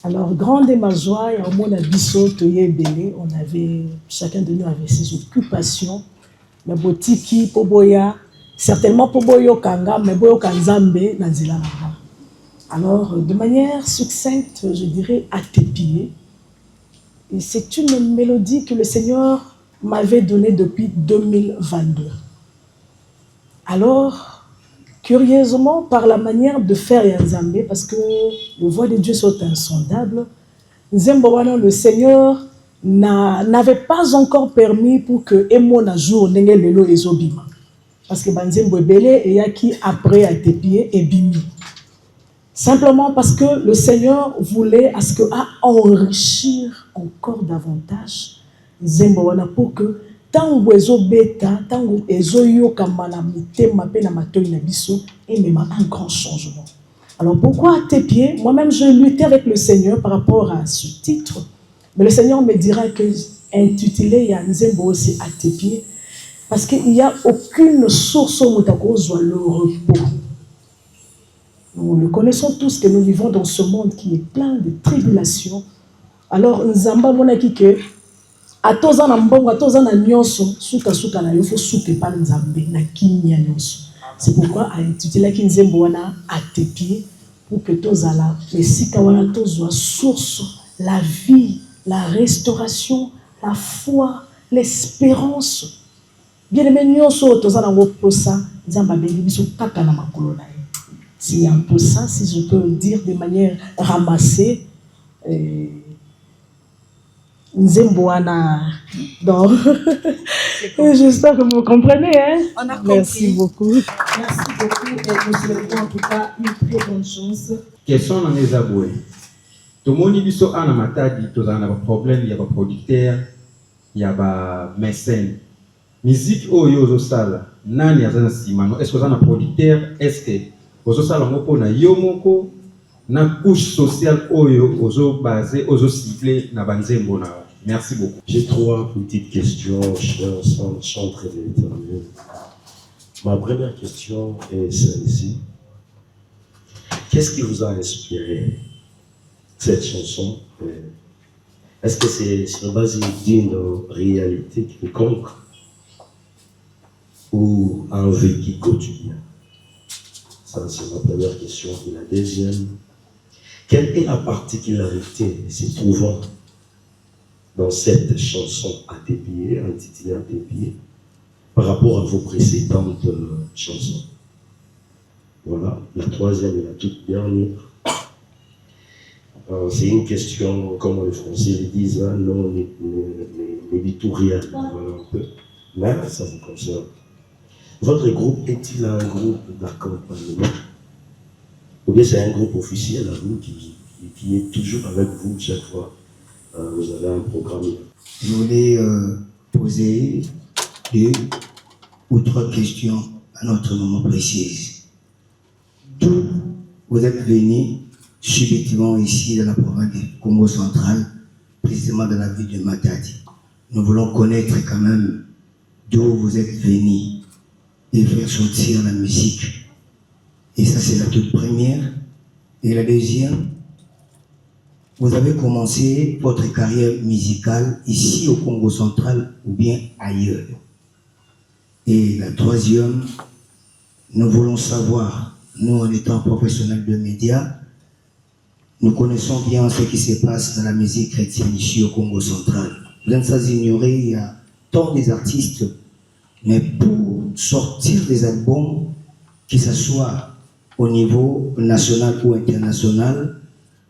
Alors, grande est ma joie, et au monde abisso, on avait, chacun de nous avait ses occupations. Mais botiki, poboya, certainement poboyo kanga, mais boyo kanzambe, nanzila nanga. Alors, de manière succincte, je dirais à tes pieds. Et c'est une mélodie que le Seigneur m'avait donnée depuis 2022. Alors, curieusement, par la manière de faire Yanzambe, parce que les voix de Dieu sont insondables, le Seigneur n'avait pas encore permis pour que Emo na jour n'enge lelo ezobima. Parce que Banzembo Ebele et Yaki après à tes pieds et bimi. Simplement parce que le Seigneur voulait à ce que à enrichir encore davantage Zemboana pour que tango ezobeta, tango ezoyoka malamite mape na matoi na biso et même un grand changement. Alors pourquoi à tes pieds? Moi-même je luttais avec le Seigneur par rapport à ce titre, mais le Seigneur me dira que intitulé Yanzembo aussi à tes pieds parce qu'il n'y a aucune source où soit le repos. Nous le connaissons tous que nous vivons dans ce monde qui est plein de tribulations. Alors, Nzamba monaki que atoza na mbongo, atoza na nyonso, suka na yofo suke pa Nzambe na kimia nyonso. C'est pourquoi a intitulé Nzembo wana à tes pieds pour que tozala lesika wana tozwa source, la vie, la restauration, la foi, l'espérance. Bien aimé nyonso toza na ngoposa, Nzamba bengi biso kaka na makolo na ye. C'est un peu ça, si je peux le dire de manière ramassée. Nzemboana. Donc, j'espère que vous comprenez. Hein? On a compris. Merci beaucoup. Merci beaucoup et nous souhaitons en tout cas une très bonne chance. Quels sont les aboués? Tout le monde dit que a matadi, tout le monde a un problème, il y a un producteur, il y a un mécène. Musique oyo sala, nani azana simano? Est-ce que vous avez un producteur? Est-ce que ozo sala moko na yo moko na couche sociale oyo ozo basé ozo ciblé na banzembo na. Merci beaucoup. J'ai trois petites questions, chantre de l'Éternel. Ma première question est celle-ci. Qu'est-ce qui vous a inspiré cette chanson? Est-ce que c'est sur base d'une réalité quelconque ou un vécu quotidien? Ça, c'est ma première question. Et la deuxième, quelle est la particularité se trouvant dans cette chanson à tes pieds, intitulée à tes pieds, par rapport à vos précédentes chansons? Voilà, la troisième et la toute dernière. C'est une question, comme les Français le disent, hein, non éditoriale, voilà un peu, mais ça vous concerne. Votre groupe est-il un groupe d'accompagnement? Ou bien c'est un groupe officiel à vous qui est toujours avec vous chaque fois vous avez un programme? Je voulais poser 2 ou 3 questions à notre moment précise. D'où vous êtes venu subitement ici dans la province du Congo central, précisément dans la ville de Matadi? Nous voulons connaître quand même d'où vous êtes venu et faire sortir la musique. Et ça, c'est la toute première. Et la deuxième, vous avez commencé votre carrière musicale ici au Congo central ou bien ailleurs. Et la troisième, nous voulons savoir, nous en étant professionnels de médias, nous connaissons bien ce qui se passe dans la musique chrétienne ici au Congo central. Vous n'êtes pas ignorer, il y a tant des artistes, mais pour sortir des albums, que ce soit au niveau national ou international,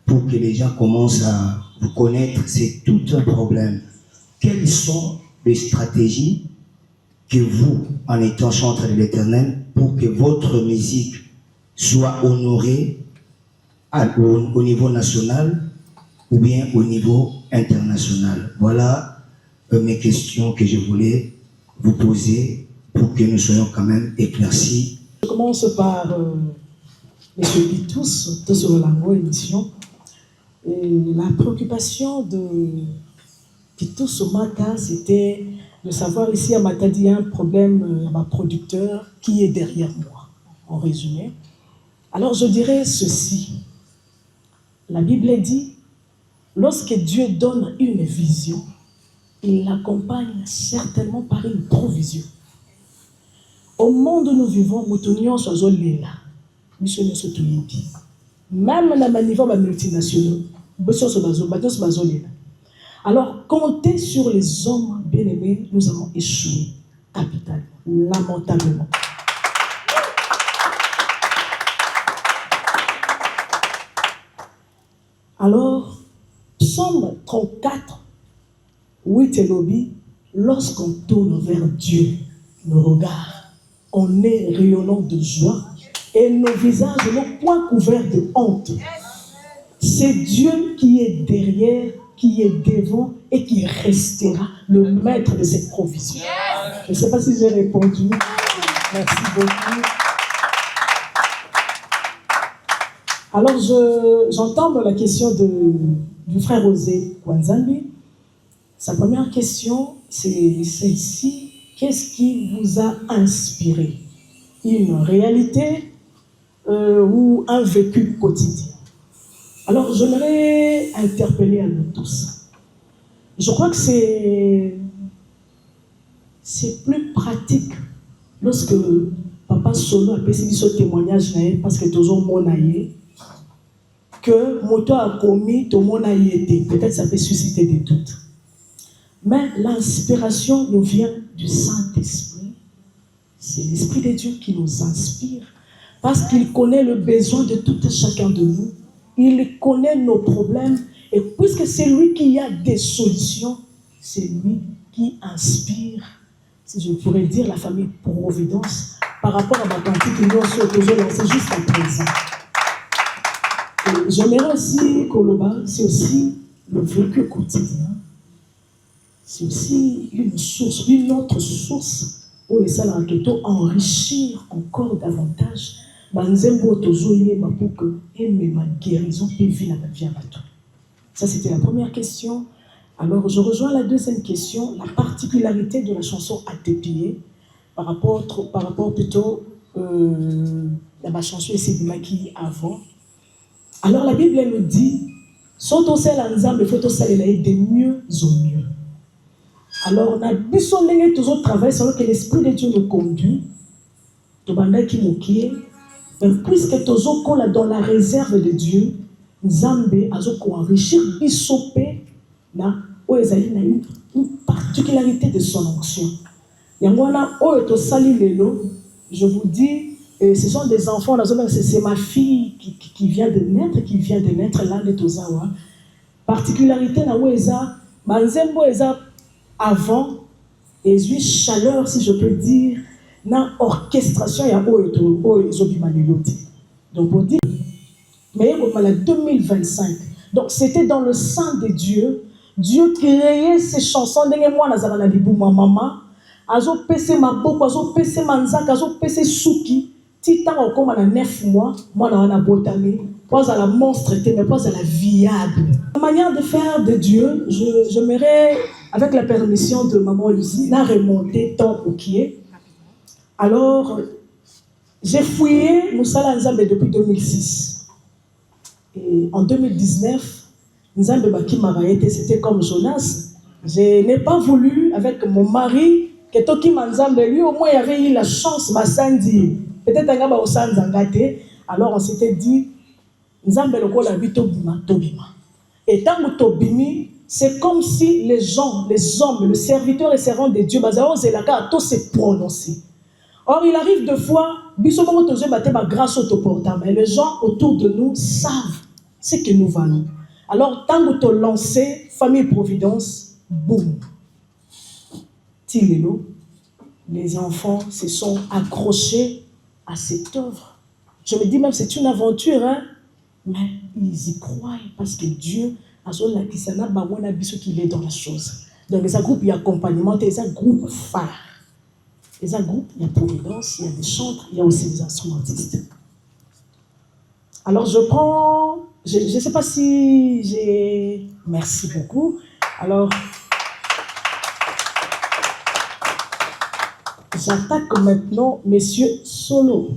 pour que les gens commencent à vous connaître, c'est tout un problème. Quelles sont les stratégies que vous, en étant chanteur de l'Éternel, pour que votre musique soit honorée au niveau national ou bien au niveau international? Voilà mes questions que je voulais vous poser pour que nous soyons quand même éclaircis. Je commence par M. Pitous, de sur la émission. Et la préoccupation de Pitous au Mata, c'était de savoir ici à Matadi, il y a un problème, un producteur qui est derrière moi, en résumé. Alors je dirais ceci. La Bible dit lorsque Dieu donne une vision, il l'accompagne certainement par une provision. Au monde où nous vivons, même dans les niveaux multinationaux, alors, compter sur les hommes bien-aimés, nous avons échoué capitalement, lamentablement. Alors, Psaume 34, 8 et lobby, lorsqu'on tourne vers Dieu, nos regards, on est rayonnant de joie et nos visages n'ont point couvert de honte. C'est Dieu qui est derrière, qui est devant et qui restera le maître de cette provision. Je ne sais pas si j'ai répondu. Merci beaucoup. Alors, j'entends la question du frère Osé Kwanzambi. Sa première question, c'est celle-ci. Qu'est-ce qui vous a inspiré? Une réalité ou un vécu quotidien? Alors, j'aimerais interpeller à nous tous. Je crois que c'est plus pratique lorsque Papa Solo a passé ce témoignage parce que toujours mon aïe, que Moto a commis, tout mon aïe était. Peut-être ça peut susciter des doutes. Mais l'inspiration nous vient du Saint-Esprit. C'est l'Esprit de Dieu qui nous inspire parce qu'il connaît le besoin de tout et chacun de nous. Il connaît nos problèmes et puisque c'est lui qui a des solutions, c'est lui qui inspire, si je pourrais dire, la famille Providence par rapport à ma quantité que nous sommes lancée jusqu'à présent. Et j'aimerais aussi, Koloba, c'est aussi le vécu quotidien. C'est aussi une source, une autre source où ça l'a enrichir encore davantage. Ça, c'était la première question. Alors, je rejoins la deuxième question, la particularité de la chanson Atépillé par rapport plutôt à ma chanson Essédimaki avant. Alors, la Bible elle nous dit, Soto sel ensemble, il faut aller de mieux en mieux. Alors, on a besoin de toujours travailler selon que l'Esprit de Dieu nous conduit. Puisque toujours qu'on est dans la réserve de Dieu, Nzambe a enrichir Bissopé na une particularité de son onction. Yangwana o sali lelo, je vous dis, ce sont des enfants, c'est ma fille qui vient de naître là de Tozawa. Particularité na weza, manzembo eza avant et une chaleur, si je peux dire, dans l'orchestration, il y a donc pour dire, mais il y a 2025. Donc c'était dans le sang de Dieu. Dieu créait ces chansons. Moi, Nazarana Libou, ma maman, azo pese ma boko, azo pese manzaka, azo pese souki. Titan comme à 9 mois, moi on a botamé, pas à la monstre, mais pas à la viable. La manière de faire de Dieu, j'aimerais, avec la permission de maman Lucie, la remonter tant au pied. Alors, j'ai fouillé Moussala Nzambe depuis 2006. Et en 2019, Nzambe Baki Maraete, c'était comme Jonas. Je n'ai pas voulu, avec mon mari, que Toki Manzambe, lui au moins il avait eu la chance, ma Sandi. Peut-être qu'il y a au Sanzangate. Alors on s'était dit, Nzambe Loko la vie Tobima, Tobima. Et tant que Tobimi, c'est comme si les gens, les hommes, le serviteur et servant de Dieu, Bazao Zelaka a tous se prononcé. Or, il arrive deux fois, grâce au portable, mais les gens autour de nous savent ce que nous valons. Alors, tant que tu lancé, famille Providence, boum. Tilélo, les enfants se sont accrochés à cette œuvre. Je me dis même, c'est une aventure, hein? Mais ils y croient parce que Dieu a son lakisana, qu'il est dans la chose. Donc, les groupes d'accompagnement, les groupes phares. Il y a un groupe, il y a Providence, il y a des chantres, il y a aussi des instrumentistes. Alors je prends, je ne sais pas si j'ai... Merci beaucoup. Alors, j'attaque maintenant Monsieur Solo.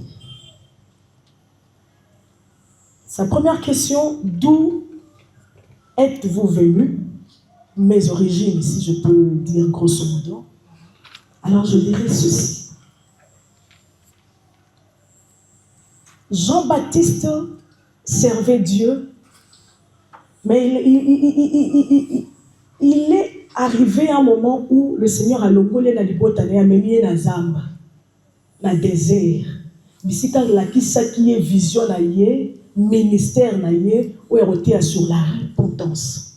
Sa première question, d'où êtes-vous venus? Mes origines, si je peux dire grosso modo. Alors je dirais ceci. Jean-Baptiste servait Dieu, mais il est arrivé à un moment où le Seigneur a longolé la libotane a mis na zamba, na désert. Bisika la kisa qui est vision na yé, ministère na yé, où est roté sur la repentance.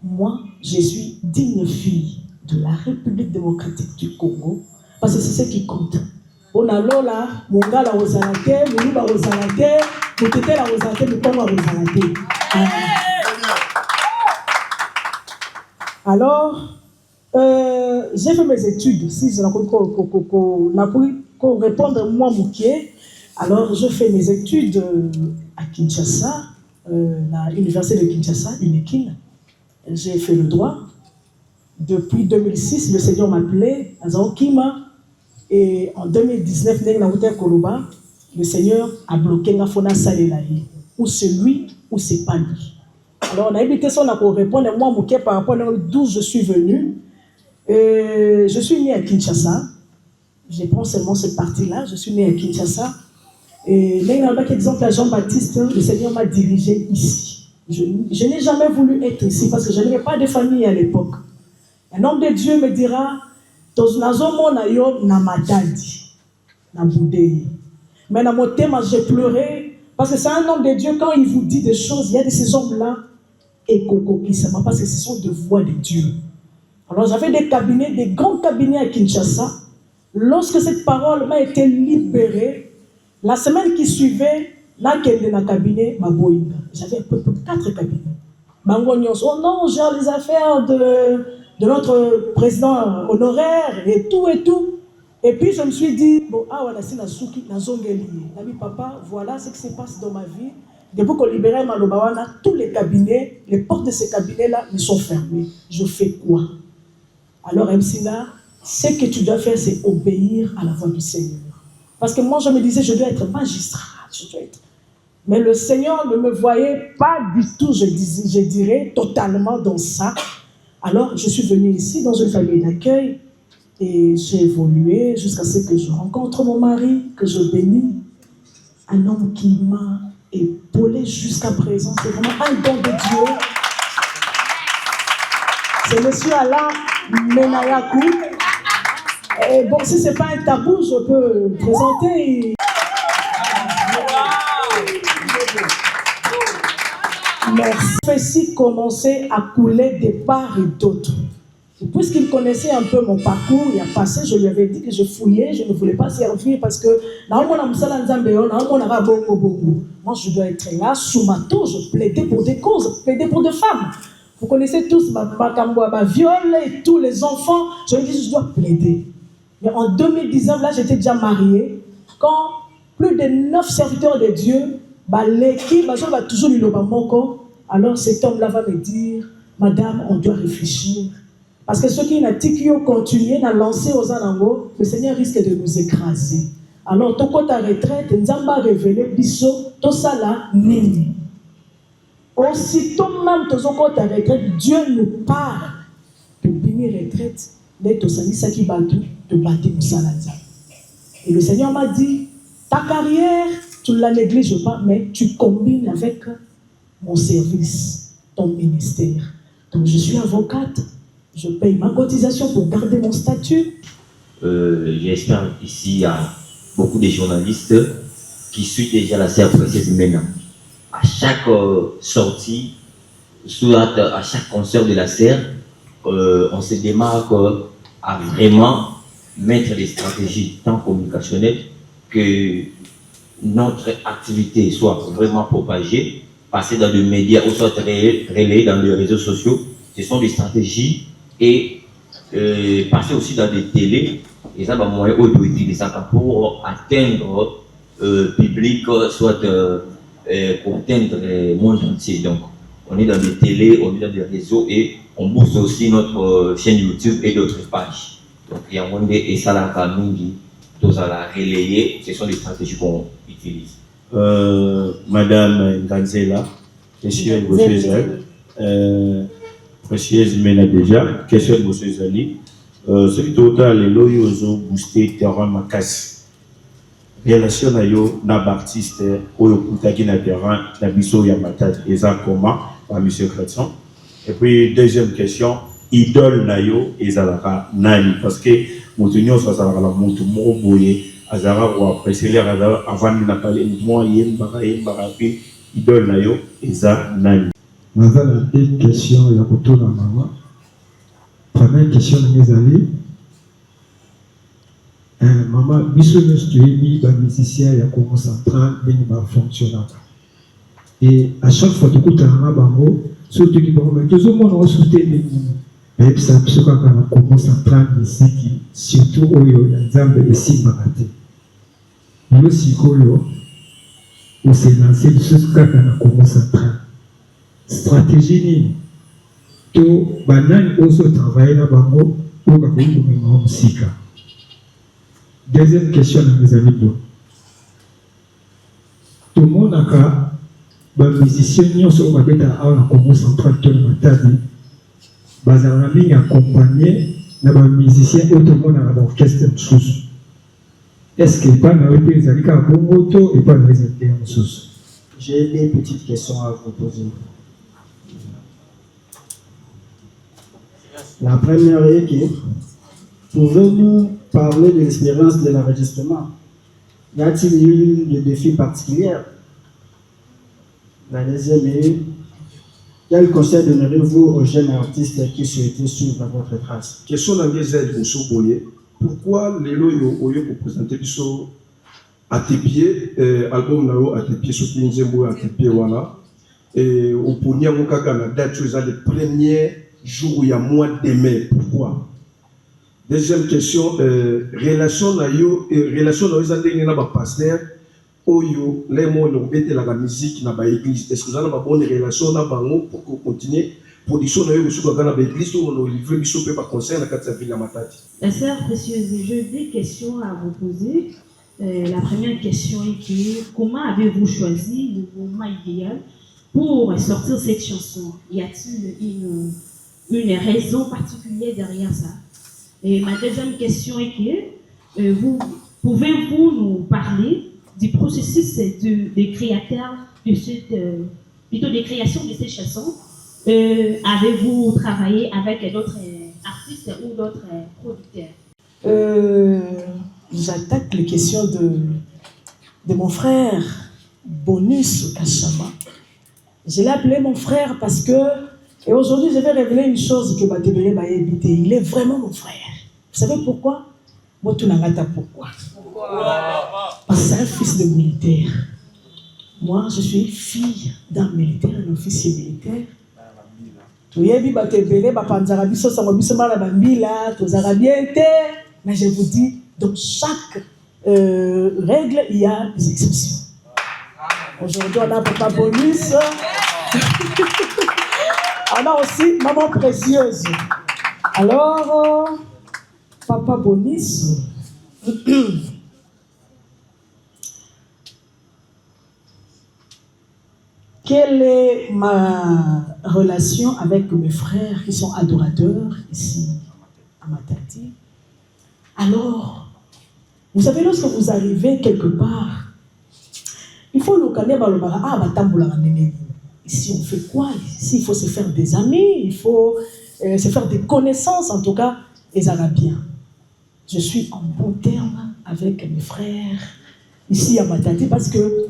Moi, je suis digne fille de la République démocratique du Congo, parce que c'est ce qui compte. On a lola, mon gars la rosalate, mon loup la rosalate, mon tété la rosalate, mon pont la rosalate. Alors, j'ai fait mes études. Si je n'ai pas répondre moi Moukié, alors je fais mes études à Kinshasa, à l'université de Kinshasa, UNIKIN. J'ai fait le droit. Depuis 2006, le Seigneur m'appelait à Zaokima. Et en 2019, le Seigneur a bloqué la fauna salelaï. Ou c'est lui, ou c'est pas lui. Alors on a évité ça, on a pour répondre. Moi, Mouké, par rapport à d'où je suis venu. Je suis né à Kinshasa. Je prends seulement cette partie-là. Je suis né à Kinshasa. Et là, il y a un exemple à Jean-Baptiste. Le Seigneur m'a dirigé ici. Je n'ai jamais voulu être ici parce que je n'avais pas de famille à l'époque. Un homme de Dieu me dira, mais dans mon thème, j'ai pleuré parce que c'est un homme de Dieu. Quand il vous dit des choses, il y a de ces hommes-là et parce que ce sont des voix de Dieu. Alors j'avais des cabinets, des grands cabinets à Kinshasa. Lorsque cette parole m'a été libérée, la semaine qui suivait, là, cabinet, j'avais à peu près 4 cabinets. Oh non, genre les affaires de notre président honoraire et tout et tout. Et puis je me suis dit, bon, papa, voilà ce qui se passe dans ma vie. Depuis qu'on libérait Malobawana, tous les cabinets, les portes de ces cabinets-là me sont fermées. Je fais quoi? Alors Msina, ce que tu dois faire, c'est obéir à la voix du Seigneur. Parce que moi, je me disais, je dois être magistrat, je dois être... Mais le Seigneur ne me voyait pas du tout, je dirais, totalement dans ça. Alors, je suis venue ici dans une famille d'accueil et j'ai évolué jusqu'à ce que je rencontre mon mari, que je bénis. Un homme qui m'a épaulé jusqu'à présent. C'est vraiment un don de Dieu. C'est monsieur Alain Menayakou. Et bon, si ce n'est pas un tabou, je peux le présenter. Merci. Commençait à couler de part et d'autre. Puisqu'il connaissait un peu mon parcours, il a passé, je lui avais dit que je fouillais, je ne voulais pas servir parce que moi je dois être là, sous ma tour, je plaidais pour des causes, je plaidais pour des femmes. Vous connaissez tous ma viol et tous les enfants, je lui ai dit je dois plaider. Mais en 2019, là j'étais déjà mariée, quand plus de 9 serviteurs de Dieu, l'équipe va toujours lui alors cet homme-là va me dire, madame, on doit réfléchir. Parce que ceux qui n'ont continué à lancer aux anangos, le Seigneur risque de nous écraser. Alors, tout côté retraite, nous avons révélé tout ça là, nini. Aussitôt même, tout côté retraite, Dieu nous parle de bénir retraite, d'être au Seigneur qui bat tout, de bâtir nous ça. Et le Seigneur m'a dit, ta carrière, tu ne la négliges pas, mais tu combines avec mon service, ton ministère. Donc, je suis avocate. Je paye ma cotisation pour garder mon statut. J'espère ici il y a beaucoup de journalistes qui suivent déjà la sœur précieuse maintenant. À chaque sortie, soit à chaque concert de la sœur, on se démarque à vraiment mettre des stratégies tant communicationnelles que notre activité soit vraiment propagée, passer dans les médias ou soit relayée dans les réseaux sociaux. Ce sont des stratégies et passer aussi dans des télés, et ça va moyen de utiliser ça pour atteindre le public, soit pour atteindre le monde entier. Donc, on est dans des télés, on est dans des réseaux et on booste aussi notre chaîne YouTube et d'autres pages. Donc, il y a un monde et ça la famille, tout ça la relayer, ce sont des stratégies qu'on utilise. Madame Nganzela, monsieur précieuse mena déjà question de monsieur Zali celui total les loyaux ont boosté terrain makasi relation na yo na artiste oyo kutaki na terrain na biso ya matati eza comment par monsieur Chrétien. Et puis deuxième question idole na yo ezalaka nani parce que moto nyonso azalaka na moto moko boye azalaka ko apprécier avant de parler moi yembaka pe idole na yo eza nani. Naza na deux questions ya kotuna mama. Première question mes amis. Maman, biso nyonso toyebi ba musicien ya Congo Central ndenge bafonctionnaka. Et à chaque fois tokutana na bango surtout ki bango tozomona osute ndenge bayebisa biso kaka na Congo Central misiki surtout oyo ya Nzambe esimbaka te. Yo sikoyo oselanse biso kaka na Congo Central. Stratégie nini to banani oso travailler na bango pour bakoki komema musika. Deuxième question na mes amis bo tomonaka bamusicien nyonso babeta awa na Congo Central to na Matadi bazalaka mingi accompagné na bamusicien oyo tomonaka baorchestre mosusu. Est-ce que pas na oyo mpe ezali kaka bongo to epa na ezali ya mosusu? J'ai des petites questions à vous poser. La première est que, pouvez-vous parler de l'expérience de l'enregistrement? Y a-t-il eu des défis particuliers? La deuxième est, quel conseil donnerez-vous aux jeunes artistes qui souhaitent suivre votre trace? Question d'engagement pour Soboye. Pourquoi les loyaux pour présenter à tes pieds, album nao à tes pieds, sur Pinzembo à tes pieds, voilà. Et au premier moment, la date, tu as les premiers jours où il y a mois de mai. Pourquoi? Deuxième question, relation na yo na ba pasteur oyo les mots ont été la musique na ba église. Est-ce que vous avez une bonne relation na bango pour continuer production na yo sur la église ou on livrer biso pe par concert na kati ville la Matadi? La sœur précieuse, j'ai des questions à vous poser. La première question est que comment avez-vous choisi le moment idéal pour sortir cette chanson? Y a-t-il une raison particulière derrière ça? Et ma deuxième question est que pouvez-vous nous parler du processus des créateurs de plutôt des créations de ces chansons? Avez-vous travaillé avec d'autres artistes ou d'autres producteurs? J'attaque les questions de mon frère Bonus Kachama. Je l'ai appelé mon frère parce que, et aujourd'hui je vais révéler une chose que Batebele m'a évité. Il est vraiment mon frère. Vous savez pourquoi? Pourquoi? Parce que c'est un fils de militaire. Moi, je suis fille d'un militaire, un officier militaire. Mais je vous dis, dans chaque règle, il y a des exceptions. Aujourd'hui, on a Papa Bonus. On a aussi Maman Précieuse. Alors, Papa Bonus. Quelle est ma relation avec mes frères qui sont adorateurs ici à Matadi? Alors, vous savez, lorsque vous arrivez quelque part, il faut le connaître. Ici, on fait quoi? Ici, il faut se faire des amis, il faut se faire des connaissances, en tout cas, les Arabiens. Je suis en bon terme avec mes frères ici à Matadi parce que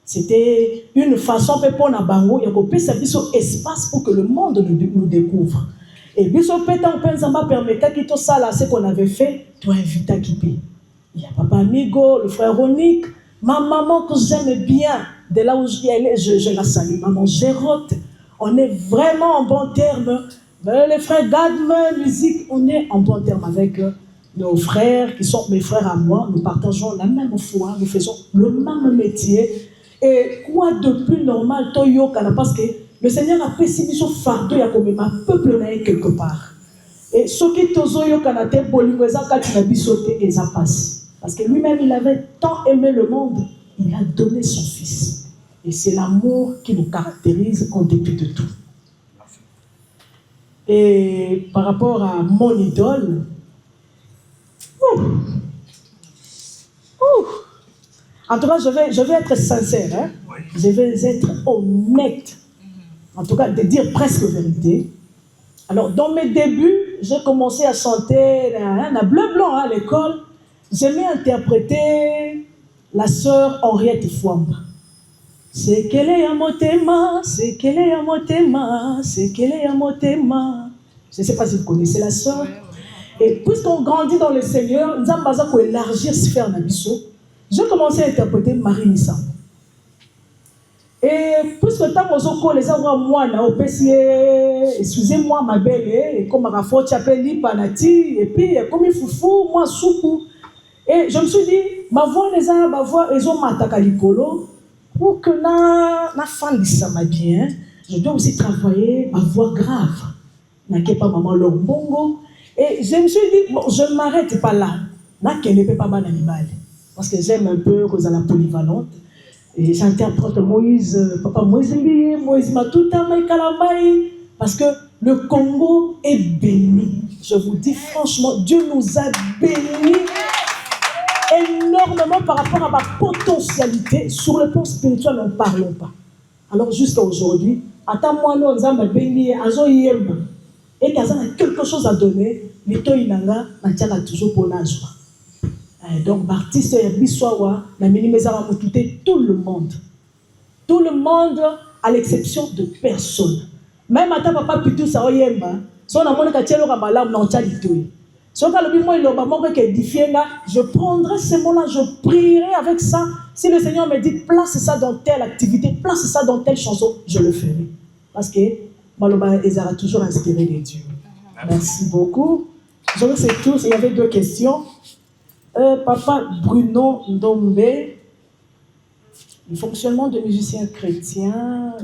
c'était une façon pour Nabango de espace pour que le monde nous découvre. Et biso pétan pensamba permettait que tout ça là ce qu'on avait fait, toi invite à Kipé. Il y a Papa Amigo, le frère Ronique, ma maman que j'aime bien, de là où je la salue, maman Gérotte. On est vraiment en bon terme. Les frères Gadme, musique, on est en bon terme avec nos frères qui sont mes frères à moi. Nous partageons la même foi, nous faisons le même métier. Et quoi de plus normal, Toyo Kana, parce que le Seigneur a fait si son fardeau, il y a comme un peuple quelque part. Et ce qui Tozo Kana te Bolingweza Katina Bisote et ça passe. Parce que lui-même, il avait tant aimé le monde il a donné son Fils. Et c'est l'amour qui nous caractérise en dépit de tout. Et par rapport à mon idole, en tout cas, je vais être sincère, hein? Je vais être honnête, en tout cas de dire presque vérité. Alors, dans mes débuts, j'ai commencé à chanter la bleu blanc à l'école. J'aimais interpréter la sœur Henriette Fouamba. C'est qu'elle est à motema, c'est qu'elle est à motema, c'est qu'elle est à motema. Je ne sais pas si vous connaissez la sœur. Et puisqu'on grandit dans le Seigneur, nous avons élargir sphère Nabiso. J'ai commencé à interpréter Marie Nissam. Et puisque tant que les gens moi na excusez-moi ma belle, et comme ma faute appelle Lipanati, et puis comme il foufou, moi soukou. Et je me suis dit, ma voix les a, ma voix, ils ont m'attaqué l'icolo. Pour que na fan ça m'a bien, je dois aussi travailler ma voix grave. N'a pas maman bongo. Et je me suis dit, bon, je ne m'arrête pas là. N'a qu'elle ne peut pas mal animal. Parce que j'aime un peu cause à la polyvalente. Et j'interprète Moïse, Papa Moïse Mbiye, Moïse Matuta, Maïkalamai. Parce que le Congo est béni. Je vous dis franchement, Dieu nous a bénis énormément par rapport à ma potentialité. Sur le plan spirituel, n'en parlons pas. Alors jusqu'à aujourd'hui, attends-moi, nous avons béni, Azoyemba. Et quand on a quelque chose à donner, les toïnanga, on toujours pour la joie. Donc, l'artiste Biswawa, la minimizara moutouté tout le monde. Tout le monde, à l'exception de personne. Même à ta papa Pitou Saoyemba, si on a mon katielo Rabalam, non, tchalitoui. Si on a le bimo, il a le qui est édifié, je prendrai ces mots-là, je prierai avec ça. Si le Seigneur me dit, place ça dans telle activité, place ça dans telle chanson, je le ferai. Parce que Maloba Ezara a toujours inspiré les dieux. Merci beaucoup. Je veux que c'est tout. Il y avait 2 questions. Papa Bruno Ndombe, le fonctionnement de musiciens chrétiens.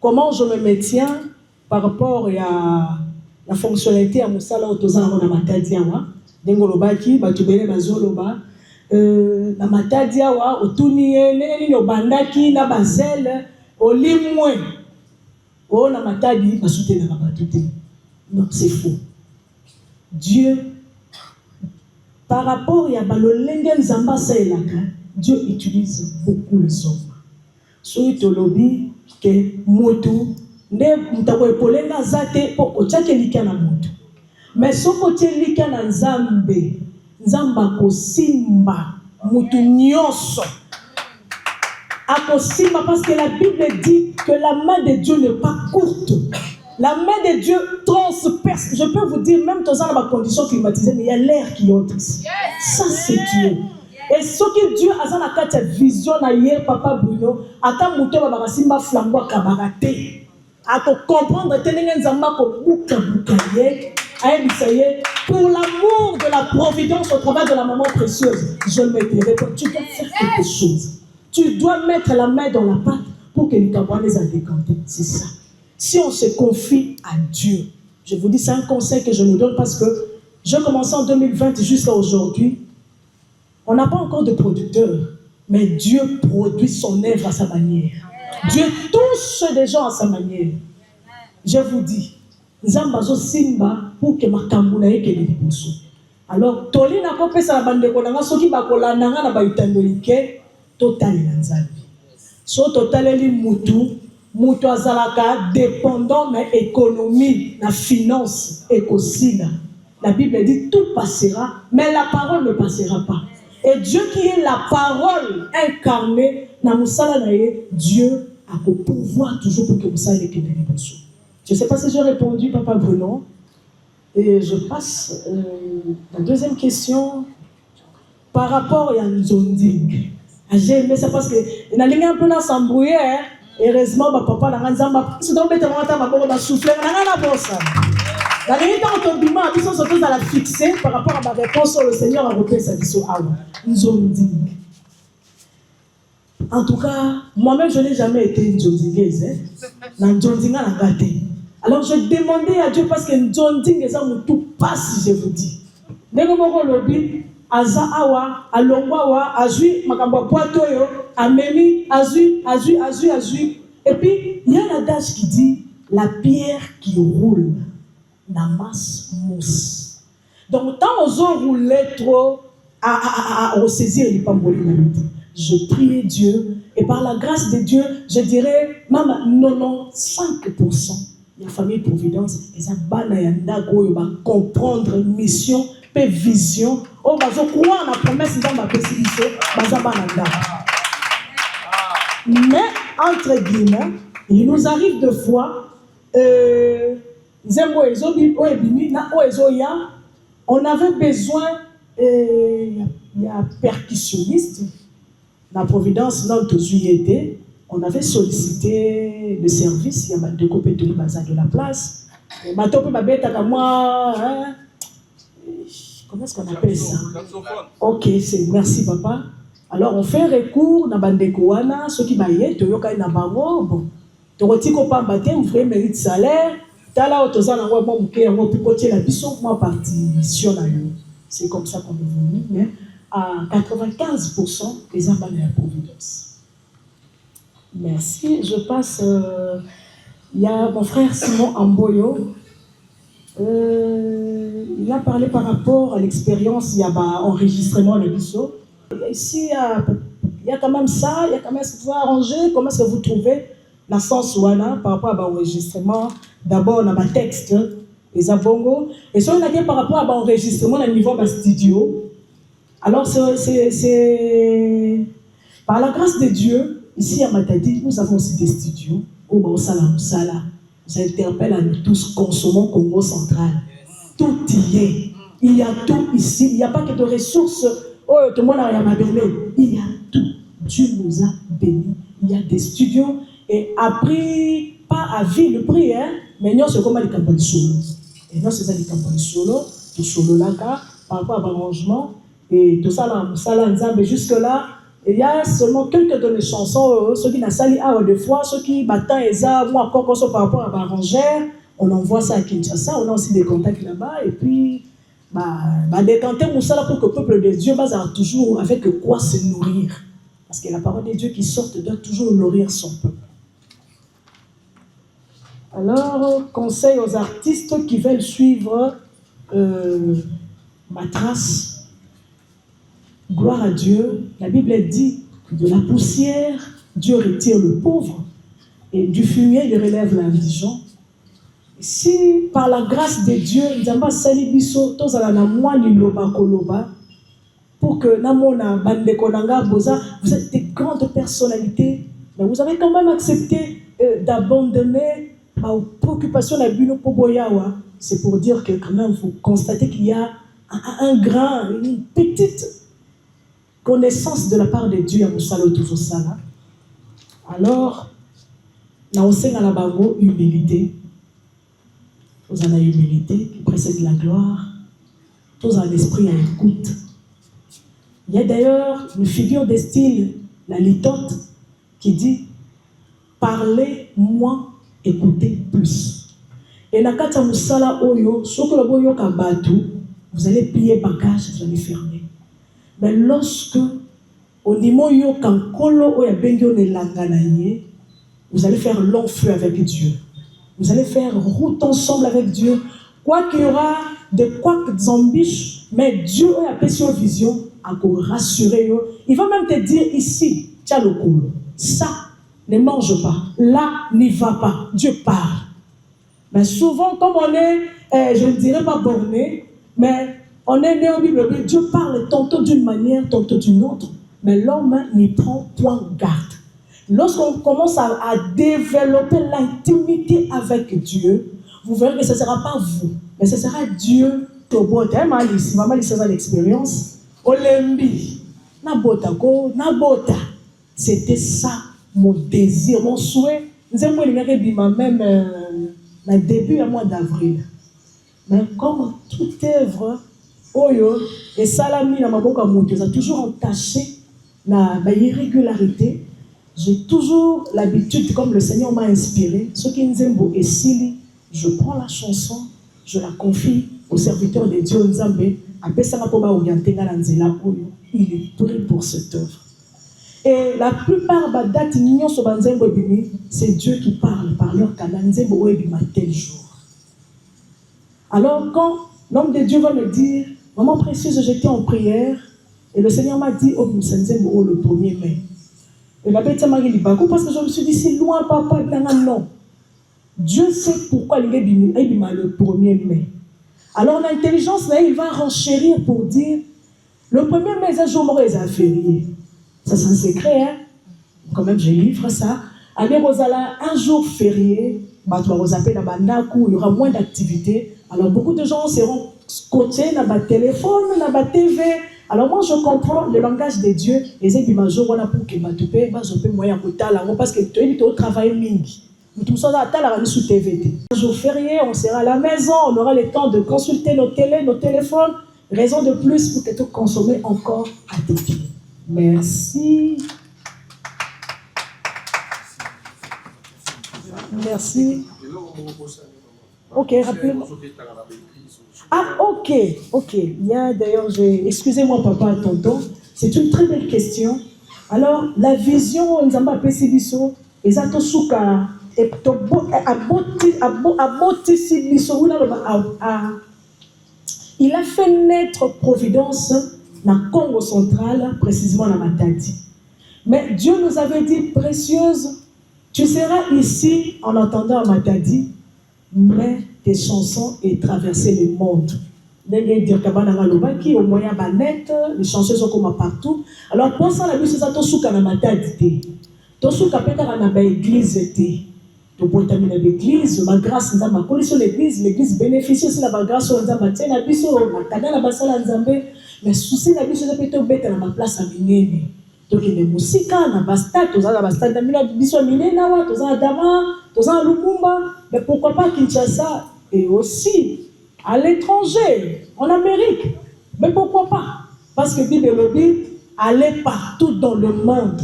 Comment je me maintiens par rapport à la fonctionnalité à Moussala Otozan na Matadiawa, Dengolobaki, Batubele Bazoloba, na Matadiawa, Otuniele, Nobandaki, na Basel, Olimwe, O na Matadi, Basute na Batute. Non, c'est faux. Dieu, par rapport à Balolenge Zamba Saelaka, Dieu utilise beaucoup les hommes. Soy tolobi que motu ne mutako epolenga zate po ochake lika na motu. Mais soko tie lika na Nzambe, Nzamba ko simba mutu nyonso. Akosimba parce que la Bible dit que la main de Dieu n'est pas courte. La main de Dieu transperce. Je peux vous dire, même dans la condition climatisée, mais il y a l'air qui entre ici. Ça, c'est Dieu. Et ce que Dieu a dans la vision hier, Papa Bruno, attends, mouton, va simba flamboie cabarate. À comprendre, pour l'amour de la providence au travers de la maman précieuse, je le mettrai. Tu dois faire quelque chose. Tu dois mettre la main dans la pâte pour que les cabois les a décantés. C'est ça. Si on se confie à Dieu, je vous dis, c'est un conseil que je nous donne parce que j'ai commencé en 2020 jusqu'à aujourd'hui. On n'a pas encore de producteur, mais Dieu produit son œuvre à sa manière. Dieu touche des gens à sa manière. Je vous dis, Nzambazo Simba pour que ma kambunaye que les bosso. Alors, Toli n'a pas fait ça la bande de Kolanga, ce qui va Kolanga n'a pas eu tandoïke, total Nzambi. So total eli mutu. Mutu azalaka dépendant mais économie, la finance écosina. La Bible dit tout passera, mais la parole ne passera pas. Et Dieu qui est la parole incarnée, na musala naye, Dieu a le pouvoir toujours pour que vous sachiez que les bonsoir. Je ne sais pas si j'ai répondu, Papa Bruno. Et je passe la deuxième question par rapport à Nzonding. J'ai aimé ça parce que il a un peu dans s'embrouiller. Heureusement, ma papa n'a pas de souffler. Il n'a pas de ça. La vérité, quand on dit, ils sont surtout à la fixer par rapport à ma réponse sur le Seigneur a repris sa vie. En tout cas, moi-même, je n'ai jamais été une Nzondingaise. Alors, je demandais à Dieu parce que Nzonding est tout passe, je vous dis. aza awa alongwa awa azui makambo poato yo amemi azui. Et puis il y a l'adage qui dit la pierre qui roule n'amasse mousse. Donc tant aux autres roulaient trop à ressaisir les pambolines. Je prie Dieu et par la grâce de Dieu, je dirais même 95% de la famille Providence, ils ont comprendre mission, et vision. Oh, bah, je crois en la promesse de ma possibilité. Mais, entre guillemets, il nous arrive de fois, on avait besoin, il y a percussionniste, la Providence, notre juillet, on avait sollicité le service, il y a des compétences de la place. Comment est-ce qu'on appelle ça? Ok, merci papa. Alors on fait recours na bandekouana, ceux qui baillent, toyoka na bango, bon. Torotiko pa mbaté, vous ferez mérite salaire. Tala otoza na ngwa mouké, on peut porter la biso, moi partition na yo. C'est comme ça qu'on est venu, mais à 95%, les enfants de la Providence. Merci. Je passe. Il y a mon frère Simon Amboyo. Il a parlé par rapport à l'expérience, il y a enregistrement de biso. Ici, il y a quand même ça, il y a quand même ce qu'il faut arranger. Comment est-ce que vous trouvez la sens par rapport à l'enregistrement? D'abord, on a un texte, les abongos. Et ça, on a dit par rapport à l'enregistrement au niveau de studio. Alors, c'est par la grâce de Dieu, ici à Matadi, nous avons aussi des studios. Ça interpelle à nous tous, consommons Congo central. Tout y est. Il y a tout ici. Il n'y a pas que de ressources. Oh, tout le monde a ma béné. Il y a tout. Dieu nous a bénis. Il y a des studios. Et après, pas à vie le prix, hein, mais nous, c'est comme les campagnes solo. Et nous, c'est les campagnes solo. Tout solo là, par rapport à l'arrangement. Et tout ça, là, mais jusque-là, il y a seulement quelques de mes chansons, ceux qui n'ont sali à des fois, ceux qui battent et ça, moi encore par rapport à l'arrangère, on envoie ça à Kinshasa, on a aussi des contacts là-bas, et puis, décanter Moussala pour que le peuple de Dieu a toujours avec quoi se nourrir. Parce que la parole de Dieu qui sort doit toujours nourrir son peuple. Alors, conseil aux artistes qui veulent suivre ma trace. Gloire à Dieu. La Bible dit que de la poussière, Dieu retire le pauvre et du fumier, il relève l'indigent. Si par la grâce de Dieu, Nzamba sali biso tozala na mwa liloba koloba pour que namona bande konanga boza, vous êtes des grandes personnalités, mais vous avez quand même accepté d'abandonner vos préoccupations la bino poboyawa. C'est pour dire que quand même vous constatez qu'il y a un grain, une petite connaissance de la part de Dieu à Moussalo toujours ça là. Alors, na osenga na bango humilité. Vous en avez humilité qui précède la gloire. Tous en esprit à écoute. Il y a d'ailleurs une figure de style, la litote, qui dit parlez moins, écoutez plus. Et na kata Moussala oyo, soko lo boyo kabatu, vous allez plier bagage, vous allez fermer. Mais lorsque, au niveau yo kankolo oya bengyo ne langanaye, vous allez faire long feu avec Dieu. Vous allez faire route ensemble avec Dieu. Quoi qu'il y aura de quoi que zombies, mais Dieu a appelé sur vision à rassurer. Il va même te dire ici, tiens le cool, ça ne mange pas, là n'y va pas. Dieu parle. Mais souvent, comme on est, je ne dirais pas borné, mais on est né en Bible, Dieu parle tantôt d'une manière, tantôt d'une autre, mais l'homme n'y prend point garde. Lorsqu'on commence à développer l'intimité avec Dieu, vous verrez que ce ne sera pas vous, mais ce sera Dieu. Maman, c'est l'expérience. Olembi, Nabota. C'était ça mon désir, mon souhait. Nous avons même au début du mois d'avril. Mais comme toute œuvre, et Salami, ça a toujours entaché la irrégularité. J'ai toujours l'habitude, comme le Seigneur m'a inspiré, ce qui nous aime et Sili, je prends la chanson je la confie au serviteur de Dieu Nzambe. Il est prêt pour cette œuvre. Et la plupart des c'est Dieu qui parle par leur canal tel jour. Alors quand l'homme de Dieu va me dire, maman précieuse, j'étais en prière et le Seigneur m'a dit, oh, le 1er mai. Et la bête m'a dit, parce que je me suis dit, c'est loin, papa, non. Dieu sait pourquoi il est le 1er mai. Alors l'intelligence, là, il va renchérir pour dire, le 1er mai, c'est un jour férié. Ça, c'est un secret, hein? Quand même, je livre ça. Allez, Rosala, un jour férié, il y aura moins d'activités. Alors, beaucoup de gens seront scotchés dans le téléphone, dans la TV. Alors, moi, je comprends le langage de Dieu. Et c'est un jour, on a pour que je peux parce que tu es au travail mingi. Nous sommes à la sous TVT. Un jour férié, on sera à la maison, on aura le temps de consulter nos téléphones. Raison de plus pour que tu consommes encore à tes pieds. Merci. Merci. Ok, rapidement. Ah, ok. Il y a d'ailleurs, excusez-moi papa, tonton, c'est une très belle question. Alors, la vision, nous avons appelé Sibiso, et ça tosuka, et il a fait naître Providence dans le Congo central, précisément dans Matadi. Mais Dieu nous avait dit, précieuse, tu seras ici en entendant Matadi, mais tes chansons et traverser le monde. Au moyen net, les chansons sont comme partout. Alors pour ça, la vie c'est ça, tosuka na Matadi. Tosuka peka na ba église te. To portamina l'église, ma grâce nous a ma sur l'église bénéficie aussi la grâce nous a matin na biso na kadala basala nzambe, mais souci na biso peut to beta na ma place à minene. Donc il y a musika na basta, tozala basta na mina biso minene wa, tozala dama, tozala Lumumba, mais pourquoi pas Kinshasa et aussi à l'étranger, en Amérique. Mais pourquoi pas? Parce que Bible dit aller partout dans le monde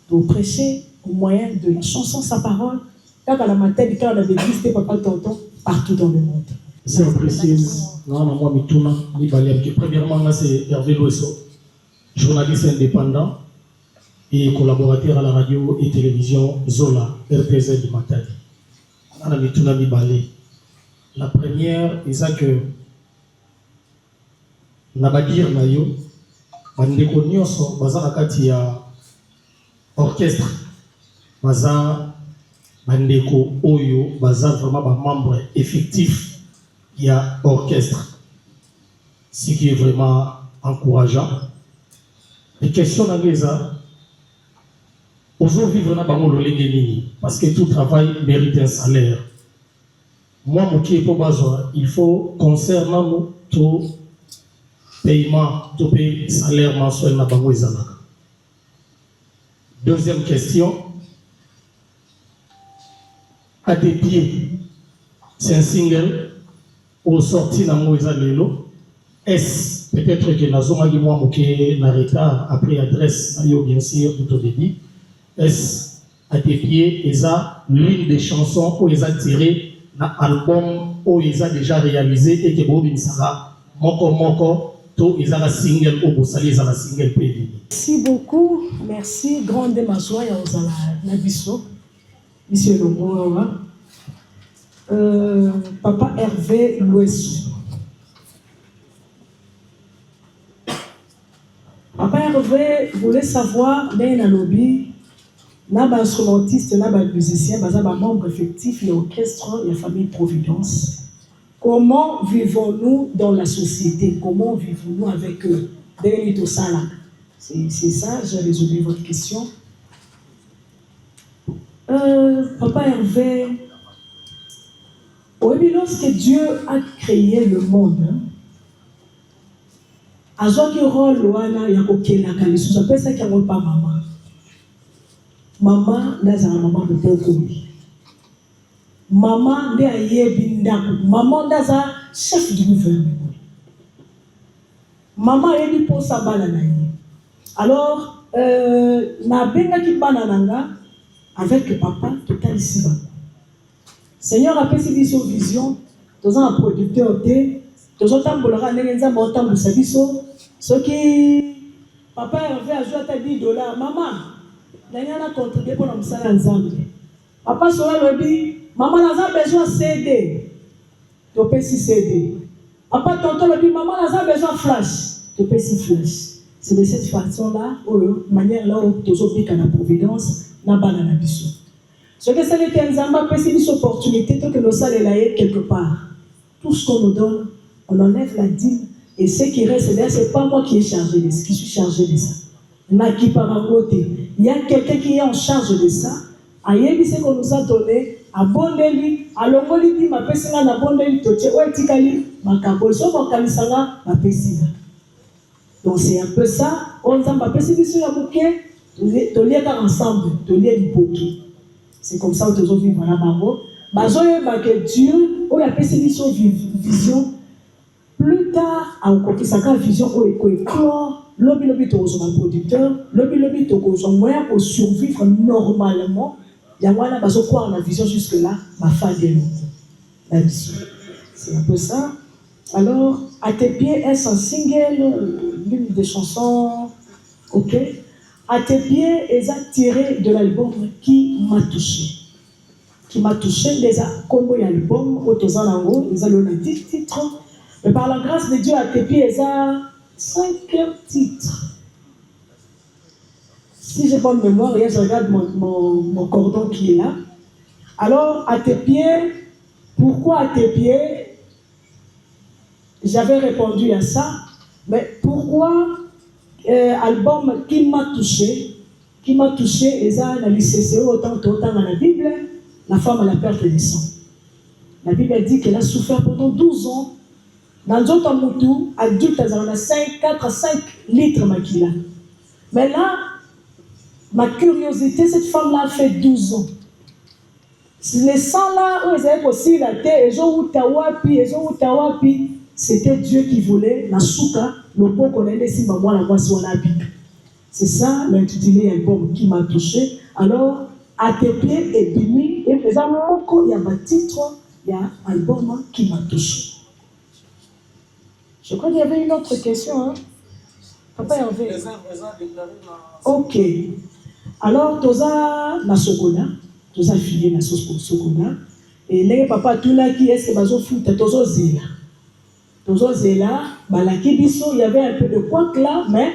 pour prêcher au moyen de la chanson, sa parole, quand à la matin, quand on avait existé, papa tonton, partout dans le monde. C'est précise. Non, moi, premièrement, c'est Hervé Loesso, journaliste indépendant et collaborateur à la radio et télévision Zola, RPZ de Matadi. La première, c'est que Nabadir Nayo, Bandeko Nyonso, Bazan Akati a orchestre, Bazan Bandeko Oyo, Bazan vraiment un membre effectif, il y a orchestre, ce qui est vraiment encourageant. Les questions dans les arts, aujourd'hui, parce que tout travail mérite un salaire. Moi, il faut, concernant tout paiement, tout salaire mensuel, deuxième question, à des pieds, c'est un single, au sorti dans Moïsa Lelo, est-ce peut-être que la zone de moi, na retard, après adresse, bien sûr, tout au début, est-ce à des pieds, et ça, l'une des chansons où ils ont tiré un album où ils ont déjà réalisé et que Bobin Sara, Moko, tout ils ont un single au Boussali, ils ont un single PV. Merci beaucoup, merci, grande masoua, ya ozala nabiso, monsieur Lomoa, Papa Hervé Loesso. Papa Hervé voulait savoir, dans un lobby, Naba instrumentiste, naba musicien, naba membre effectif de l'orchestre et la famille Providence. Comment vivons-nous dans la société? Comment vivons-nous avec eux? C'est ça, j'ai résolu votre question. Papa Hervé, oui, lorsque Dieu a créé le monde, à Joaquin Rol, Loana, Yakokela, Kalisou, j'appelle ça qu'il n'y a pas maman. Maman n'a pas maman de beaucoup. Maman n'a pas maman n'a pas chef du gouvernement. Maman a dit pour sa banane. Alors, na benga ki banananga avec le papa total ici. Seigneur a fait cette vision toza un producteur te tozotambolaka ndenge nzambe otambwisa biso soki papa Hervé azwi ata $10 mama ndenge na contribue mpona mosala ya nzambe papa sola alobi mama naza besoin CD topesi CD papa tonto alobi mama naza besoin flash topesi flash. C'est de cette façon-là, manière là où tozobika na providence na bana na biso. Ce que ça veut dire nzamba pesi biso opportunité to que nos salela quelque part. Tout ce qu'on nous donne, on enlève la dîme et ce qui reste là, c'est pas moi qui est chargé de ça, qui suis chargé de ça. Il y a quelqu'un qui est en charge de ça. Ayebi ce qu'on nous a donné, à Bondeli, à Longoli dit ma pesina na Bondeli toche o etikali makabo so ko kalisanga ma pesina. Donc c'est un peu ça. On s'en pesi biso ya muke, to lieka ensemble, to lie lipoki. C'est comme ça que nous vivons là bango. Bazoye ba que Dieu o ya pesi biso vision plus tard a okokisaka vision o éclore. Lobi to zo producteur, lobi to zo moyen pour survivre normalement. Yangwana bazo croire la vision jusque là, ma fin de la vision. C'est un peu ça. Alors, à tes pieds, est-ce un single, l'une des chansons, ok? À tes pieds, elles a tiré de l'album qui m'a touché. Qui m'a touché, les a comme l'album, Otozanango, ils ont le 10 titres. Mais par la grâce de Dieu, à tes pieds, elles a 5 titres. Si j'ai bonne mémoire, je regarde mon cordon qui est là. Alors, à tes pieds, pourquoi à tes pieds? J'avais répondu à ça, mais pourquoi album qui m'a touché, et ça, dans l'ICCO, autant dans la Bible, la femme à la perte du sang. La Bible dit qu'elle a souffert pendant 12 ans. Dans d'autres moutous, adulte, elle a 4 à 5 litres maquilla. Mais là, ma curiosité, cette femme-là a fait 12 ans. Les sangs-là, où ils avaient aussi la terre, ils ont Utawapi, c'était Dieu qui voulait la souka, le bon qu'on a laissé maman la voix sur la Bible. C'est ça l'intitulé album qui m'a touché. Alors, à tes pieds et Bini, et présentement, il y a un titre, il y a un album qui m'a touché. Je crois qu'il y avait une autre question. Hein? Papa Hervé. Ok. Alors, Toza na Sokoda, Toza filé na Sokoda, et les papa tout là qui est-ce que bazo fout Tozo Zela. Tozo Zela, balaki biso, il y avait un peu de quoi là, mais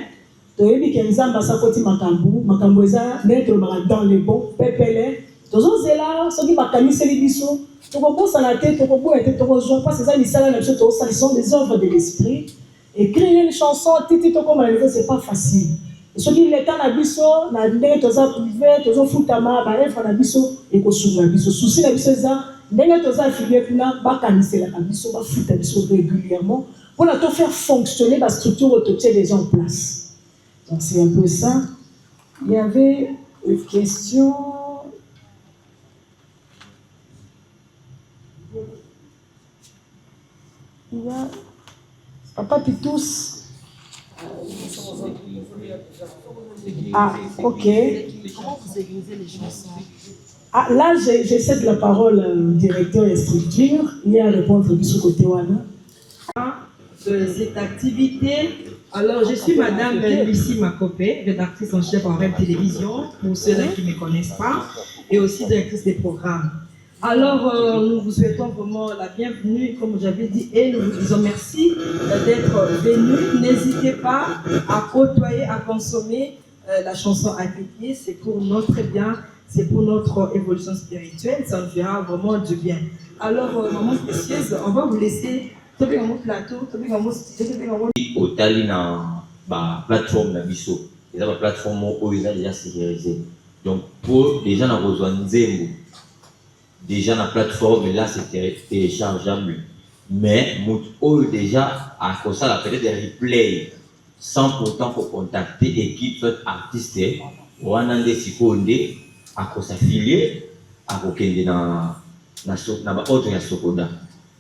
Toyebi Kenzamba Sakoti Makambo eza mettre dans les bons, pepele. Tozo Zela, ce qui m'a canisé les biso, Tokobo Salate, Tokobo était Tokozo, parce que ça, les salades, ce sont des œuvres de l'esprit. Écrire une chanson, Titi Toko Malaisie, c'est pas facile. Ce qui est dans la biso, na ndenge toza privé, tozo futama, ba efra na biso, eko sunga biso. Souci la biso eza, ndenge toza affilié kuna, ba kanisela na biso, ba futa biso régulièrement, pour la faire fonctionner la structure autotée déjà en place. Donc c'est un peu ça. Il y avait une question. Il y a Papa Pitous. Ah, ok. Comment vous écrivez les chansons? Ah, là, je cède la parole au directeur et structure. Il y a à répondre de ce côté. De cette activité. Alors, je suis Madame Lucie Makopé, rédactrice en chef en Rêve Télévision, pour ceux-là qui ne me connaissent pas, et aussi directrice des programmes. Alors, nous vous souhaitons vraiment la bienvenue, comme j'avais dit, et nous vous disons merci d'être venus. N'hésitez pas à côtoyer, à consommer la chanson à tes pieds. C'est pour notre bien, c'est pour notre évolution spirituelle. Ça nous fera vraiment du bien. Alors, maman précieuse, on va vous laisser toper dans mon plateau, toper dans mon studio. Au tali na ba plateforme na biso, ils ont une plateforme où ils ont déjà sécurisé. Donc, pour les gens qui ont besoin de déjà la plateforme là c'est téléchargeable, mais déjà à cause ça peut-être des replays sans pourtant faut contacter l'équipe soit artiste ou un des sikonde à cause affilié à kokende na ba autre ya Sokoda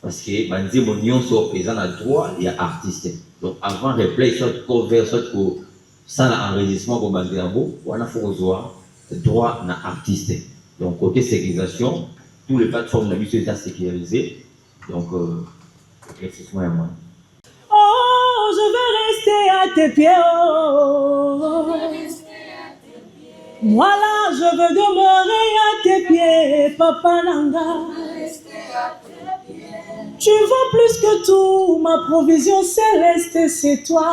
parce que banzi monion so présent à droit il y a artiste. Donc avant replay soit cover soit pour ça l'enregistrement pour banzi yango wana faut revoir droit na artiste. Donc côté sécurisation, toutes les plateformes de la sont sécurisées. Donc, éclaircissement à moi. Oh, je veux rester à tes pieds. Oh. Voilà, je veux demeurer à tes pieds, Papa Nanga. Tu vaux plus que tout, ma provision céleste, c'est toi.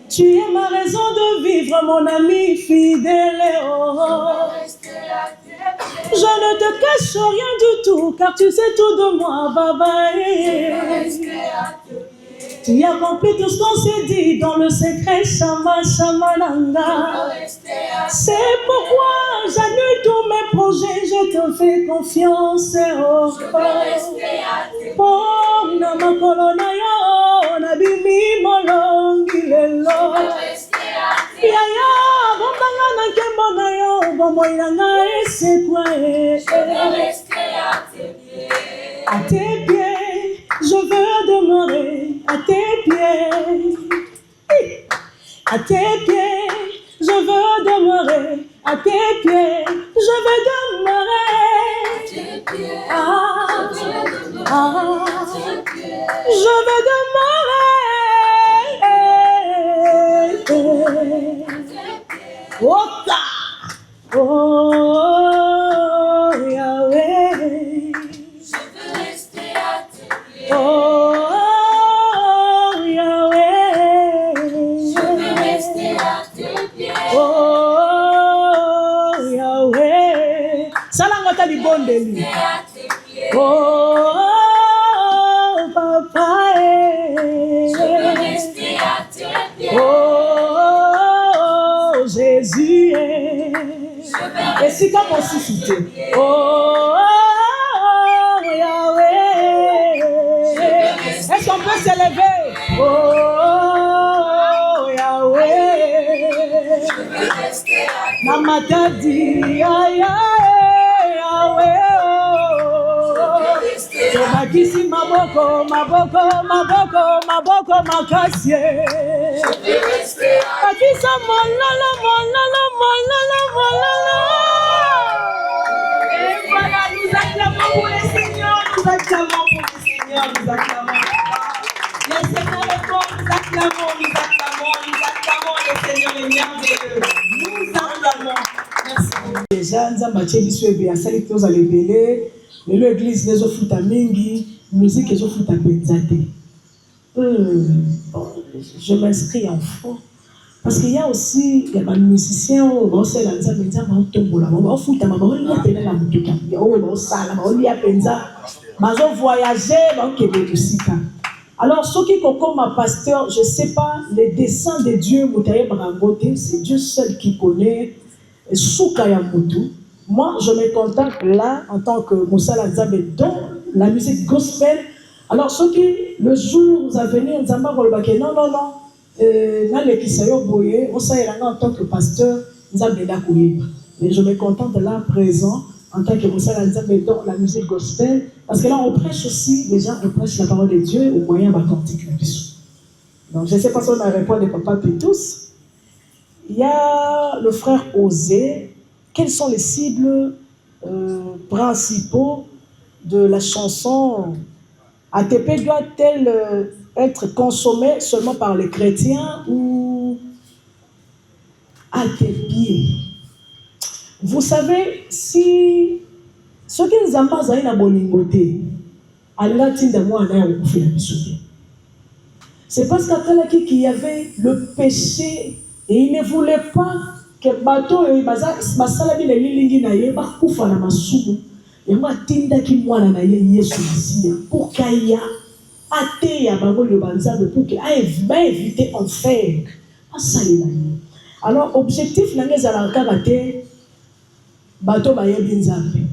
Tu es ma raison de vivre, mon ami fidèle. Oh. Je ne te cache rien du tout, car tu sais tout de moi, Baba. Tu as compris tout ce qu'on s'est dit dans le secret, Shama Shamananga. C'est pourquoi j'annule tous mes projets, je te fais confiance. Oh, oh, nama kolona yo, nabimi molongilelo. Yaya, bombanga na kembo na yo, bomboinanga c'est quoi? À tes pieds, je veux demeurer. À tes pieds, à tes pieds, je veux demeurer. À tes pieds, je veux demeurer. Ah, ah, je veux demeurer. Oh, oh, Yahweh. Je veux rester à tes pieds. Oh, oh, papa, je veux rester à tes pieds. Oh, Jésus, et si comme aussi cité. Oh, Yahweh, est-ce qu'on peut s'élever? Oh, Yahweh, Namatadi, Makisi maboko, maboko, maboko, maboko, makasie. Makisa molala, molala, molala, molala. Et voilà, nous acclamons pour les seigneurs, nous acclamons pour les seigneurs, nous acclamons. Les seigneurs est fort, nous acclamons, nous acclamons, nous acclamons les seigneurs les merveilleux. Nous acclamons. Merci beaucoup. Déjà, nous avons bâti l'issue bien, ça les choses à l'éveiller. Mais l'église les offre ta mingi, musique les offre ta benzate. Je m'inscris en fond. Parce qu'il y a aussi des musiciens qui vont se lancer à penza, vont tomber là, vont foutre ma maman, ils appellent la musique. Oh, vont ça, vont lui appeler ça. Ils vont voyager, vont quitter tout ça. Alors, ceux qui comme ma pasteur, je ne sais pas, les desseins de Dieu, c'est Dieu seul qui connaît. Soukaya Moutou. Moi, je me contente là, en tant que Moussa Lanzambe, dans la musique gospel. Alors, ceux qui, le jour où vous avez venu, non, non, non, dans les Kisayo Boye, on s'est en tant que pasteur, mais je me contente là, présent, en tant que Moussa Lanzambe, dans la musique gospel, parce que là, on prêche aussi, déjà, on prêche la parole de Dieu au moyen d'un cantique. Donc, je ne sais pas si on a répondu de Papa Pitous. Il y a le frère Osé. Quelles sont les cibles principaux de la chanson? ATP doit-elle être consommée seulement par les chrétiens ou ATP? Vous savez, si ceux qui nous amènent à une bolingoté, c'est parce qu'après qu'il y avait le péché et il ne voulait pas que bateau et basala bi lilingi na ye ba kufa na masumu et moi tinda ki mwana na ye Yesu Messia pour kaya ate ya bango le banzabe pour que a éviter enfer asali na ye. Alors objectif na ngeza la kabate bateau ba ye binzambe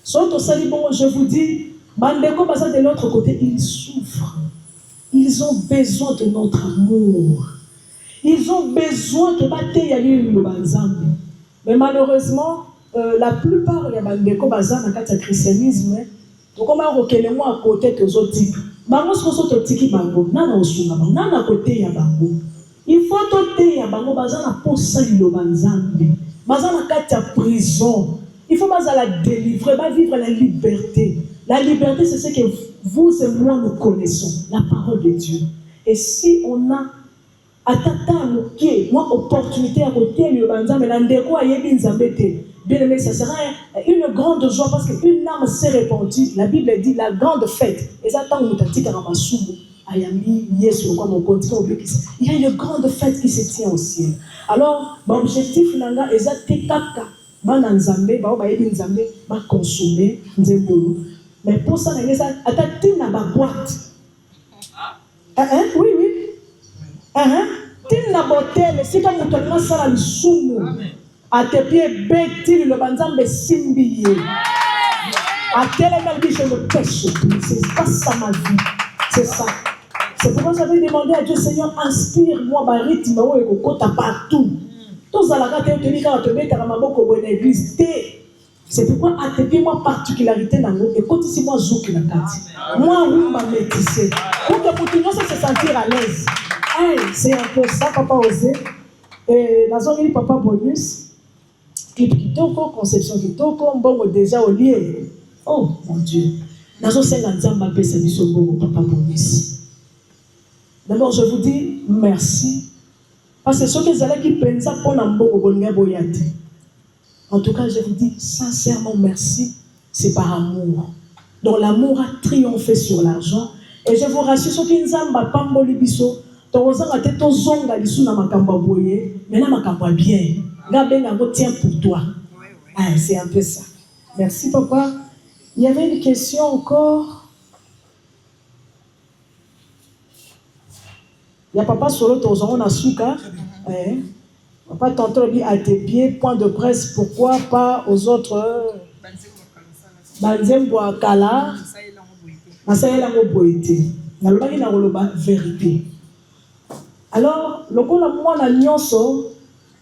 soto sali bon, je vous dis bandeko basa de l'autre côté, ils souffrent, ils ont besoin de notre amour. Ils ont besoin que Baté Yali le Banzambe. Mais malheureusement, la plupart des bandeko bazan dans le christianisme, donc on m'a reconnu moi à côté de aux autres types. Bango sont tiki bango, nana osunga bango, nana côté ya bango. Il faut toter ya bango bazan na posa le Banzambe. Bazan na katia prison. Il faut bazan la délivrer, ba vivre la liberté. La liberté, c'est ce que vous et moi nous connaissons, la parole de Dieu. Et si on a moi, opportunité à côté, bien aimé, ça sera une grande joie parce qu'une âme s'est répandue. La Bible dit la grande fête. Et ça, il y a une grande fête qui se tient au ciel. Alors, l'objectif, c'est de consommer. Mais pour ça, il y a une boîte. Oui, oui. Tina botel, c'est comme tu as ça le sumo. À tes pieds, bêtis le banzambe simbié. À tel énergie, je ne pêche plus. C'est pas ça ma vie. C'est ça. C'est pourquoi j'avais demandé à Dieu, Seigneur, inspire-moi ma rythme et que partout. Tous à la gâte, tu dis quand tu mets ta maman comme une église. C'est pourquoi à tes pieds, moi, particularité dans l'eau. Et quand ici, moi, zouk la carte. Moi, oui, ma métissée. Pour que pour tout le monde se sentir à l'aise. Hey, c'est un peu ça, papa osé. Et la zone, papa bonus. Clip kitoko, conception kitoko, mbongo déjà au lieu. Oh mon Dieu. La zone, c'est l'ensemble de sa mission, papa bonus. D'abord, je vous dis merci. Parce que ceux qui sont là qui pensent pour l'embongo bonga boyate. En tout cas, je vous dis sincèrement merci. C'est par amour. Donc l'amour a triomphé sur l'argent. Et je vous rassure, ceux qui sont là, pamboli biso. Mais là, ma bien. Tiens pour toi. Ah, c'est un peu ça. Merci, papa. Il y avait une question encore. Il y a papa sur l'autre, on a souka. Papa, tantôt dit à tes pieds, point de presse, pourquoi pas aux autres. Banzem Boakala. Masayela Moboité. Nalobaki na roloba vérité. Alors, le coup, moi, la nyonso,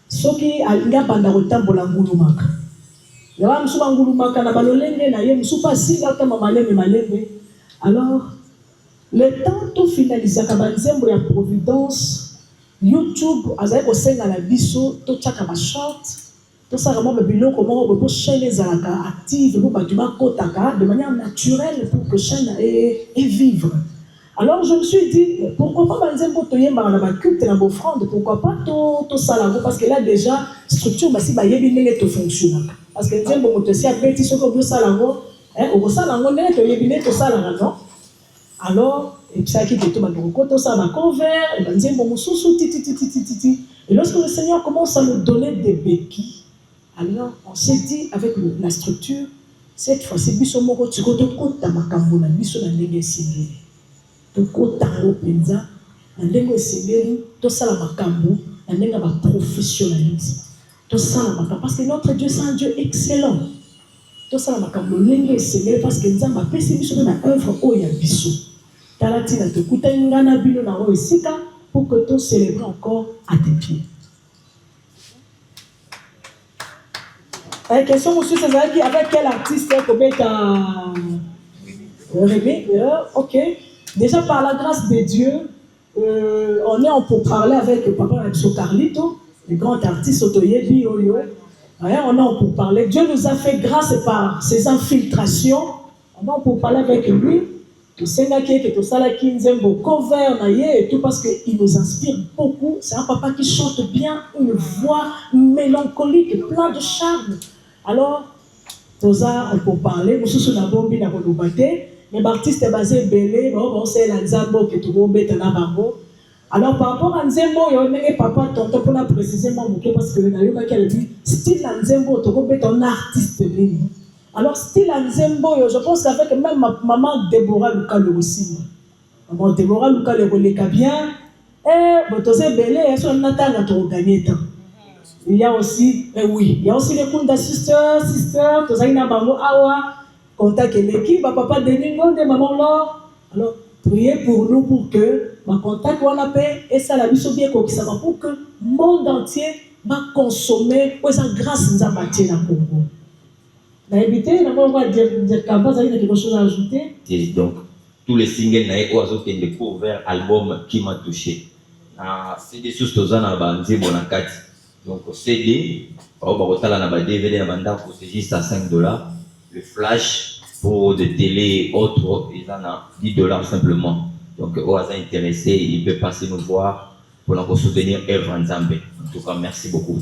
ce qui a banda rotambola ngulumaka. Yaba msuba ngulumaka na balolenge na ye msupa singa kama maleme. Alors, le temps tout finalisé ka banzembo ya Providence, YouTube azaye ko senga la biso to chaka ba short, to ça vraiment biloko moko pour chaîne ezalaka active pour batuma kotaka de manière naturelle pour que chaîne et vivre. Alors je me suis dit, pourquoi pas Banzembo Toyemba dans ma culte et dans l'offrande, pourquoi pas tout ça là, parce que là déjà, structure, si bah yébine tout fonctionne. Parce que Banzembo Motosi a petit ce que ça là, au ça là, on est yébine tout ça là, non? Alors, et puis ça qui est tout maintenant, tout ça va convert, et Banzembo Moussousou, titi. Et lorsque le Seigneur commence à nous donner des béquilles, alors on s'est dit avec la structure, cette fois-ci, biso moko tu go to kota makambo na biso na ndenge singeli. To kota ngo penza na ndenge singeli to sala makambo na ndenge ba professionnalisme. To sala makambo parce que notre Dieu c'est un Dieu excellent. To sala makambo ndenge singeli parce que nzamba pesi biso na œuvre oya biso. Talati na to kuta ngana bino na o esika pour que to célébrer encore à tes pieds. La question aussi, c'est avec quel artiste peut être Rémi? Ok. Déjà, par la grâce de Dieu, on est pour parler avec Papa Carlito, le grand artiste Otoyebi Oyo. On est pour parler. Dieu nous a fait grâce par ses infiltrations. On est pour parler avec lui. Tout ça qui nous aime cover et tout parce qu'il nous inspire beaucoup. C'est un papa qui chante bien, une voix mélancolique, plein de charme. Alors, tout ça, on peut parler. Nous sommes dans Bombi, dans le Bate. Mais l'artiste est basé belé. C'est l'Anzambo qui est tout le monde dans Bango. Alors, par rapport à Nzembo, il y a un papa, tonton, pour la précisément, parce que nous avons dit, style Nzembo, tu es un artiste. Alors, style Nzembo, je pense qu'avec même ma maman Déborah Luka le aussi. Maman Déborah Luka le relève bien. Et, tu es belé, et sur le Natal, tu as gagné temps. Il y a aussi, oui, il y a aussi les Kunda Sister, tout ça, il y a Bango Awa, contact l'équipe, papa Deningo, de maman Laure. Alors, priez pour nous pour que ma contact on a paix et ça la mission bien pour que le monde entier va consommer pour sa grâce nous a bâti dans le Congo. D'inviter, d'abord on va dire qu'avant ça il y a quelque chose à ajouter. Donc tous les singles naïko azote de cover album qui m'a touché. C'est des choses que j'en ai bandé mon encadre. Donc CD, on va retaler na ba DVD na banda c'est juste à $5. Le flash pour des télé autres, ils en ont 10 $ simplement. Donc, aux intéressés, ils peuvent passer nous voir pour nous soutenir Œuvre Nzambe. En tout cas, merci beaucoup.